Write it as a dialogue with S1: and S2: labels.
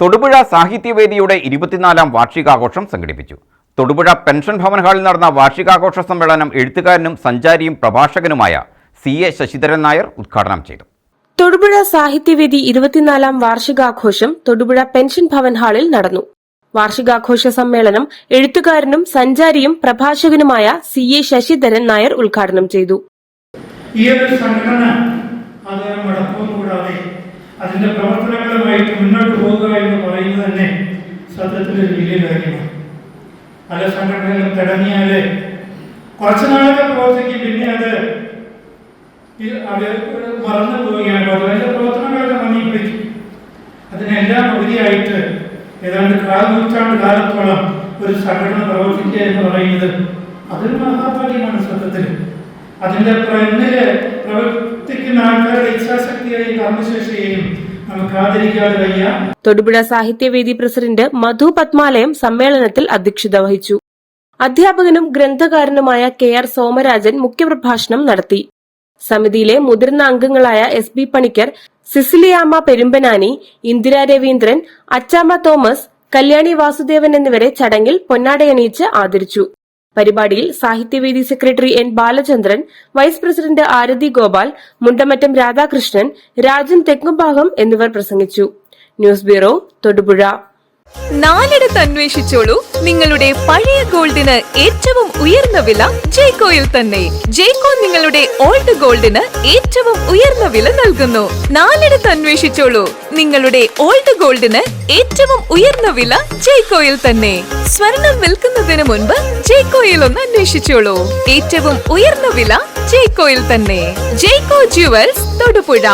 S1: തൊടുപുഴ സാഹിത്യവേദിയുടെ 24ാം വാർഷികാഘോഷം സംഘടിപ്പിച്ചു. തൊടുപുഴ പെൻഷൻ ഭവൻ ഹാളിൽ നടന്ന വാർഷികാഘോഷ സമ്മേളനം എഴുത്തുകാരനും സഞ്ചാരിയും പ്രഭാഷകനുമായ CA ശശിധരൻ നായർ ഉദ്ഘാടനം ചെയ്തു.
S2: തൊടുപുഴ സാഹിത്യവേദി 24ാം വാർഷികാഘോഷം തൊടുപുഴ പെൻഷൻ ഭവൻ ഹാളിൽ നടന്നു. വാർഷികാഘോഷ സമ്മേളനം എഴുത്തുകാരനും സഞ്ചാരിയും പ്രഭാഷകനുമായ CA ശശിധരൻ നായർ ഉദ്ഘാടനം ചെയ്തു.
S3: അതിന്റെ പ്രവർത്തനങ്ങളുമായിട്ട് മുന്നോട്ട് പോകുക എന്ന് പറയുന്നത് തന്നെ സത്യത്തിൽ ഒരു വലിയ കാര്യമാണ്. പല സംഘടനകളും തുടങ്ങിയാല് കുറച്ചു നാളൊക്കെ പ്രവർത്തിക്കും, പിന്നെ അത് മറന്നു പോവുകയാണ്. അതിന്റെ പ്രവർത്തനങ്ങളൊക്കെ മങ്ങിപ്പിടിക്കും. അതിനെല്ലാം ഉപരിയായിട്ട് ഏതാണ്ട് 4 നൂറ്റാണ്ട് കാലത്തോളം ഒരു സംഘടന പ്രവർത്തിക്കുക എന്ന് പറയുന്നത് അതൊരു മഹാഭാഗ്യമാണ്. സത്യത്തിൽ അതിന്റെ പിന്നില് പ്രവർത്തിക്കുന്ന ആൾക്കാരുടെ ഇച്ഛാശക്തിയെയും കർമ്മശേഷിയെയും നമുക്ക് ആദരിക്കാതെ വയ്യ.
S2: തൊടുപുഴ സാഹിത്യവേദി പ്രസിഡന്റ് മധു പത്മാലയം സമ്മേളനത്തിൽ അധ്യക്ഷത വഹിച്ചു. അധ്യാപകനും ഗ്രന്ഥകാരനുമായ KR സോമരാജൻ മുഖ്യപ്രഭാഷണം നടത്തി. സമിതിയിലെ മുതിർന്ന അംഗങ്ങളായ SB പണിക്കർ, സിസിലിയാമ്മ പെരുമ്പനാനി, ഇന്ദിര രവീന്ദ്രൻ, അച്ചാമ്മ തോമസ്, കല്യാണി വാസുദേവൻ എന്നിവരെ ചടങ്ങിൽ പൊന്നാടയണിയിച്ച് ആദരിച്ചു. പരിപാടിയിൽ സാഹിത്യവേദി secretary N Balachandran, vice president Arathi Gopal, Mundamattam Radhakrishnan, Rajan Thekkumbhagam എന്നിവർ പ്രസംഗിച്ചു. News bureau, Thodupuzha.
S4: നാലിടത്ത് അന്വേഷിച്ചോളൂ, നിങ്ങളുടെ പഴയ ഗോൾഡിന് ഏറ്റവും ഉയർന്ന വില ജെയ്കോയിൽ തന്നെ. ജെയ്കോ നിങ്ങളുടെ ഓൾഡ് ഗോൾഡിന് ഏറ്റവും ഉയർന്ന വില നൽകുന്നു. നാലിടത്ത് അന്വേഷിച്ചോളൂ, നിങ്ങളുടെ ഓൾഡ് ഗോൾഡിന് ഏറ്റവും ഉയർന്ന വില ജെയ്കോയിൽ തന്നെ. സ്വർണം വിൽക്കുന്നതിന് മുൻപ് ജെയ്കോയിൽ ഒന്ന് അന്വേഷിച്ചോളൂ. ഏറ്റവും ഉയർന്ന വില ജെയ്കോയിൽ തന്നെ. ജെയ്കോ ജുവൽസ്, തൊടുപുഴ.